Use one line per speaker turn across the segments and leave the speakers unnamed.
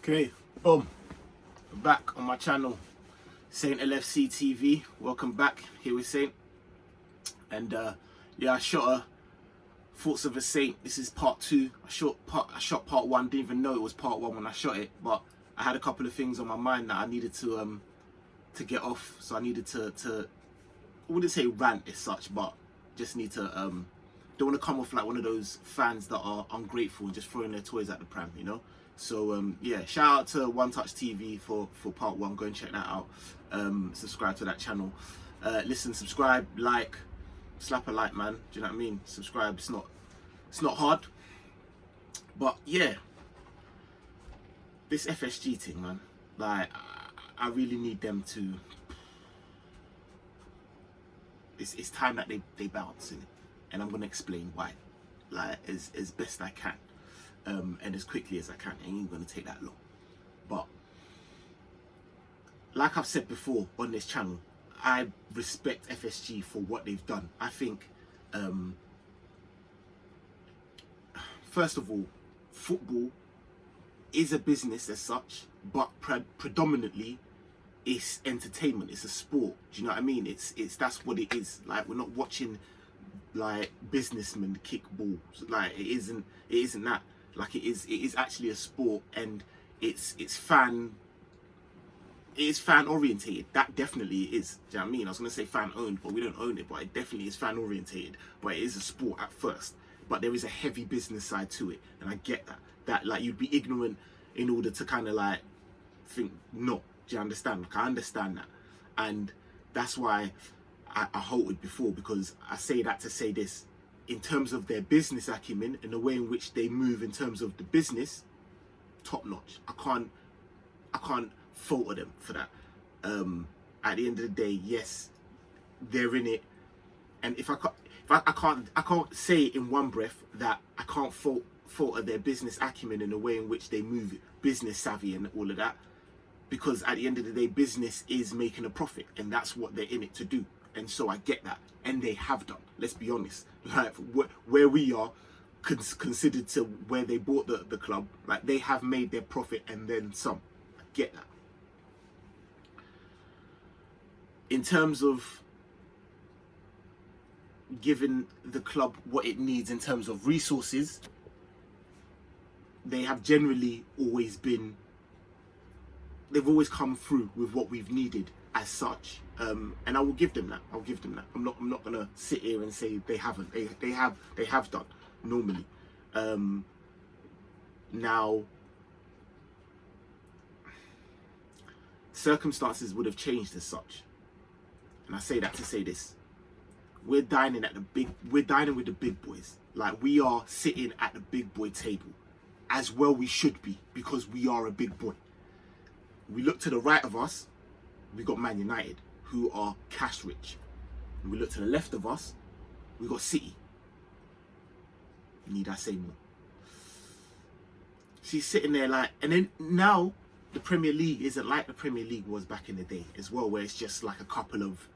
Okay, boom. We're back on my channel, Saint LFCTV. Welcome back. Here with Saint. And yeah, I shot a Thoughts of a Saint. This is part 2. I shot part 1. Didn't even know it was part 1 when I shot it, but I had a couple of things on my mind that I needed to get off. So I needed to I wouldn't say rant as such, but just need to don't want to come off like one of those fans that are ungrateful and just throwing their toys at the pram, you know. So yeah, shout out to One Touch TV for part 1. Go and check that out. Subscribe to that channel. Listen, subscribe, like, slap a like, man. Do you know what I mean? Subscribe. It's not hard. But yeah, this FSG thing, man. Like, I really need them to. It's time that they bounce in it, and I'm gonna explain why, like as best I can. And as quickly as I can. It ain't gonna take that long. But like I've said before on this channel, I respect FSG for what they've done. I think first of all, football is a business as such, but predominantly it's entertainment. It's a sport. Do you know what I mean? It's that's what it is. Like, we're not watching like businessmen kick balls. Like, it isn't that. Like, it is actually a sport, and it's fan orientated. That definitely is. Do you know what I mean? I was gonna say fan owned, but we don't own it. But it definitely is fan orientated. But it is a sport at first. But there is a heavy business side to it, and I get that. That, like, you'd be ignorant in order to kind of like think no. Do you understand? Like, I understand that, and that's why I halted before, because I say that to say this. In terms of their business acumen and the way in which they move in terms of the business, top notch. I can't fault them for that. At the end of the day, yes, they're in it, and I can't say in one breath that I can't fault their business acumen and the way in which they move, business savvy and all of that, because at the end of the day, business is making a profit, and that's what they're in it to do. And so I get that, and they have done. Let's be honest. Like, where we are considered to where they bought the club, like, they have made their profit and then some. I get that. In terms of giving the club what it needs in terms of resources, they have generally always been. They've always come through with what we've needed as such, and I will give them that. I'll give them that. I'm not gonna sit here and say they haven't. They have done normally. Now, circumstances would have changed as such, and I say that to say this: we're dining with the big boys. Like, we are sitting at the big boy table, as well we should be, because we are a big boy. We look to the right of us, we got Man United, who are cash rich. And we look to the left of us, we got City. Need I say more? She's sitting there like, and then now the Premier League isn't like the Premier League was back in the day as well, where it's just like a couple of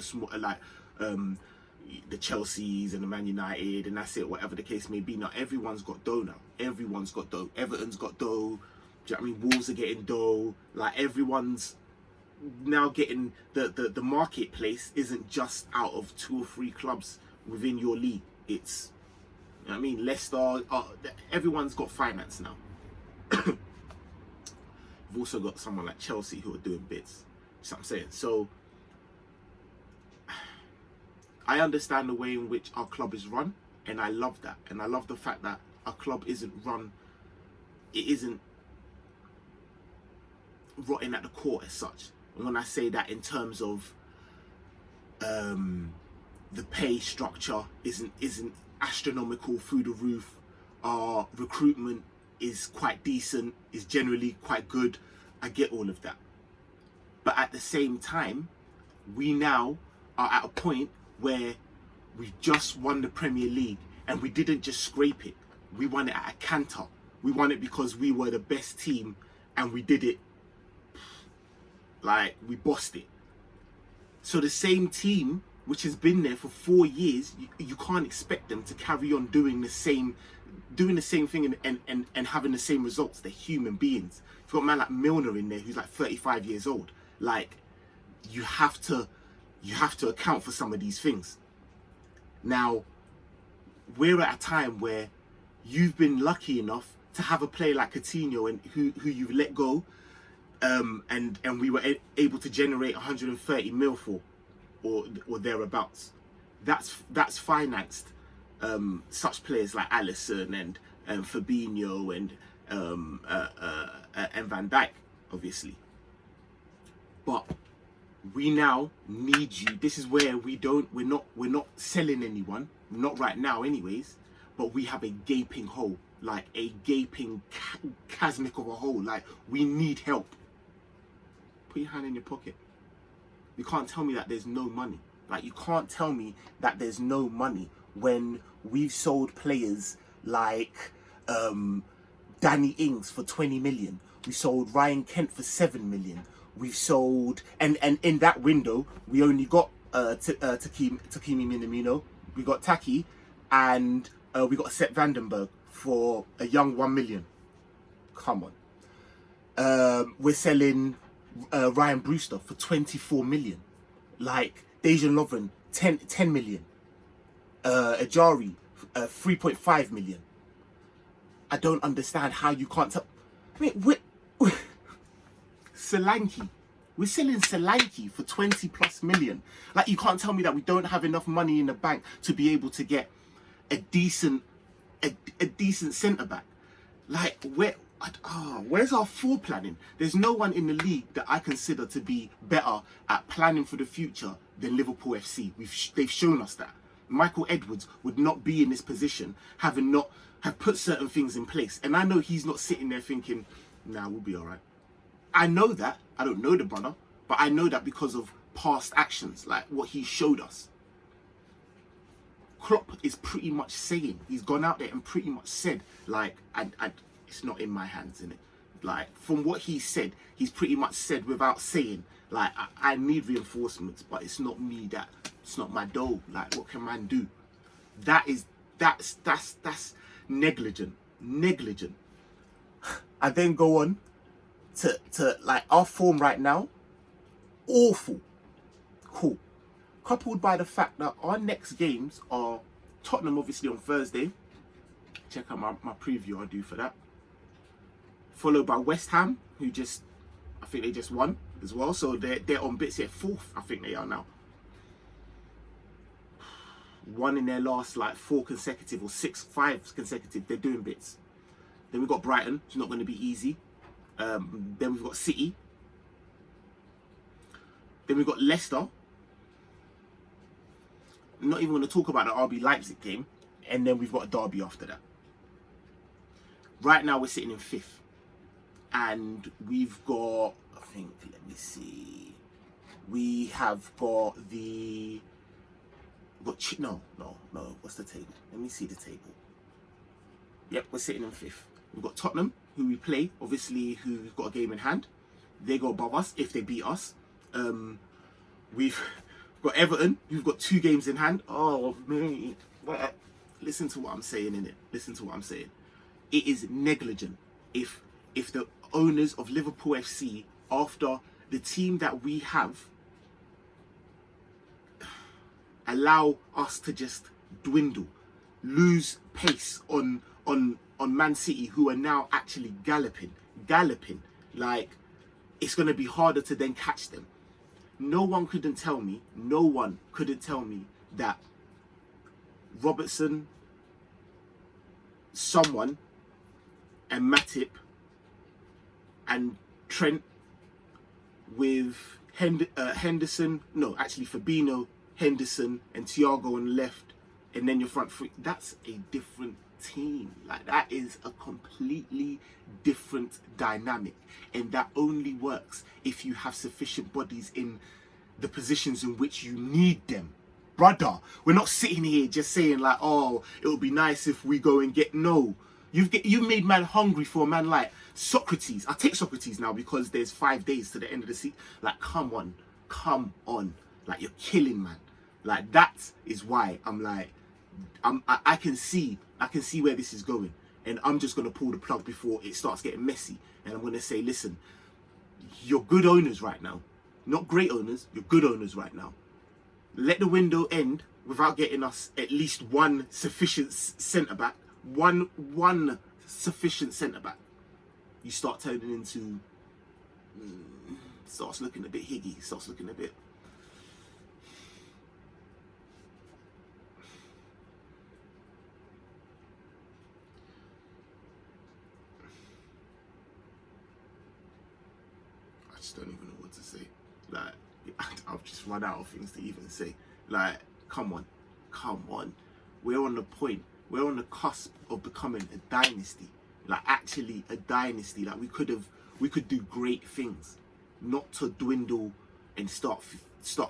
small, like the Chelseas and the Man United, and that's it, whatever the case may be. Now everyone's got dough now. Everyone's got dough. Everton's got dough. Do you know what I mean? Wolves are getting dough. Like, everyone's now getting the marketplace isn't just out of 2 or 3 clubs within your league. It's, you know what I mean, Leicester. Everyone's got finance now. You've also got someone like Chelsea who are doing bits. You know what I'm saying? So I understand the way in which our club is run, and I love that. And I love the fact that our club isn't run. It isn't rotting at the core as such. And when I say that in terms of the pay structure isn't astronomical through the roof, our recruitment is quite decent, is generally quite good, I get all of that. But at the same time, we now are at a point where we just won the Premier League, and we didn't just scrape it. We won it at a canter. We won it because we were the best team, and we did it. Like, we bossed it. So the same team, which has been there for 4 years, you can't expect them to carry on doing the same doing the same thing and having the same results. They're human beings. You've got a man like Milner in there who's like 35 years old. Like, you have to account for some of these things. Now, we're at a time where you've been lucky enough to have a player like Coutinho and who you've let go, and we were able to generate 130 mil for, or thereabouts. That's financed such players like Alisson and Fabinho and Van Dijk, obviously. But we now need you. This is where we're not selling anyone, not right now anyways, but we have a gaping hole, like a gaping chasmic of a hole. Like, we need help. Put your hand in your pocket. You can't tell me that there's no money. Like, you can't tell me that there's no money when we've sold players like Danny Ings for 20 million. We sold Ryan Kent for 7 million. We've sold, and in that window, we only got Takimi Minamino, we got Taki, and we got Sepp Vandenberg for a young 1 million. Come on. We're selling Ryan Brewster for 24 million. Like, Dejan Lovren, 10 million. Ajari, 3.5 million. I don't understand how you can't tell. I mean, Solanke. We're selling Solanke for 20 plus million. Like, you can't tell me that we don't have enough money in the bank to be able to get a decent centre back. Like, where's our planning? There's no one in the league that I consider to be better at planning for the future than Liverpool FC. They've shown us that. Michael Edwards would not be in this position have put certain things in place. And I know he's not sitting there thinking, nah, we'll be all right. I know that. I don't know the brother, but I know that because of past actions, like what he showed us. Klopp is pretty much saying, he's gone out there and pretty much said, like, it's not in my hands, innit? Like, from what he said, he's pretty much said without saying, like, I need reinforcements, but it's not me it's not my dough. Like, what can man do? That's negligent. I then go on to like, our form right now, awful. Cool. Coupled by the fact that our next games are Tottenham, obviously, on Thursday. Check out my preview I do for that. Followed by West Ham, who I think they just won as well. So they're on bits here. 4th, I think they are now. Won in their last like 4 consecutive or 5 consecutive. They're doing bits. Then we've got Brighton, it's not going to be easy. Then we've got City. Then we've got Leicester. I'm not even going to talk about the RB Leipzig game. And then we've got a derby after that. Right now we're sitting in 5th. And we've got, I think, let me see. We have got no, what's the table? Let me see the table. Yep, we're sitting in 5th. We've got Tottenham, who we play, obviously, who've got a game in hand. They go above us if they beat us. We've got Everton, who've got 2 games in hand. Oh, mate. Listen to what I'm saying, innit? Listen to what I'm saying. It is negligent if the owners of Liverpool FC, after the team that we have, allow us to just dwindle, lose pace on Man City, who are now actually galloping. Like, it's going to be harder to then catch them. No one couldn't tell me that Robertson, someone, and Matip and Trent with Henderson, no, actually Fabinho, Henderson and Thiago on the left, and then your front three. That's a different team. Like, that is a completely different dynamic, and that only works if you have sufficient bodies in the positions in which you need them. Brother, we're not sitting here just saying like, oh, it would be nice if we go and get, no. You've made man hungry for a man like Socrates. I'll take Socrates now because there's 5 days to the end of the season. Like, come on. Like, you're killing, man. Like, that is why I'm like, I can see I can see where this is going. And I'm just going to pull the plug before it starts getting messy. And I'm going to say, listen, you're good owners right now. Not great owners, you're good owners right now. Let the window end without getting us at least one sufficient centre-back. One sufficient centre-back. You start turning into... starts looking a bit higgy. Starts looking a bit... I just don't even know what to say. Like, I've just run out of things to even say. Like, come on. We're on the point. We're on the cusp of becoming a dynasty. Like, actually a dynasty. Like, we could do great things. Not to dwindle and start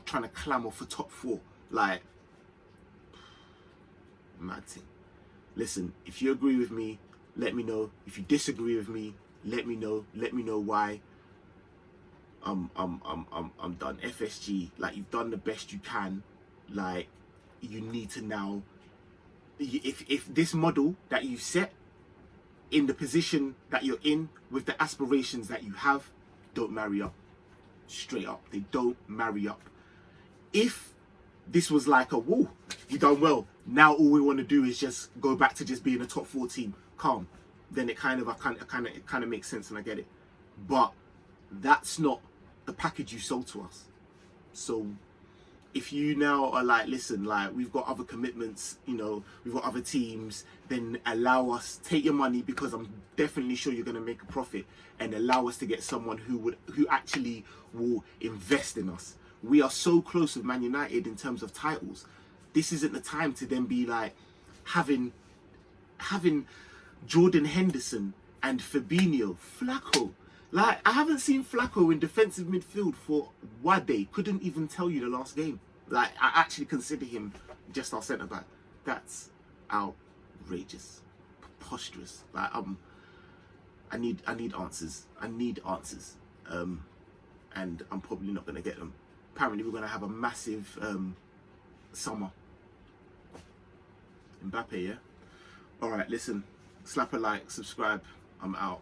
trying to clamour for top 4. Like, mad thing. Listen, if you agree with me, let me know. If you disagree with me, let me know. Let me know why. I'm done. FSG, like, you've done the best you can. Like, you need to now, if this model that you set in the position that you're in with the aspirations that you have, don't marry up. Straight up, they don't marry up. If this was like a, whoa, you done well, now all we want to do is just go back to just being a top 4 team, calm, then it kind of makes sense and I get it. But that's not the package you sold to us. So if you now are like, listen, like, we've got other commitments, you know, we've got other teams, then allow us, take your money, because I'm definitely sure you're going to make a profit, and allow us to get someone who actually will invest in us. We are so close with Man United in terms of titles. This isn't the time to then be like having Jordan Henderson and Fabinho, Flacco. Like, I haven't seen Flacco in defensive midfield for one day. Couldn't even tell you the last game. Like, I actually consider him just our centre back. That's outrageous, preposterous. Like, I need answers. I need answers. And I'm probably not going to get them. Apparently, we're going to have a massive summer. Mbappe, yeah? All right, listen. Slap a like, subscribe. I'm out.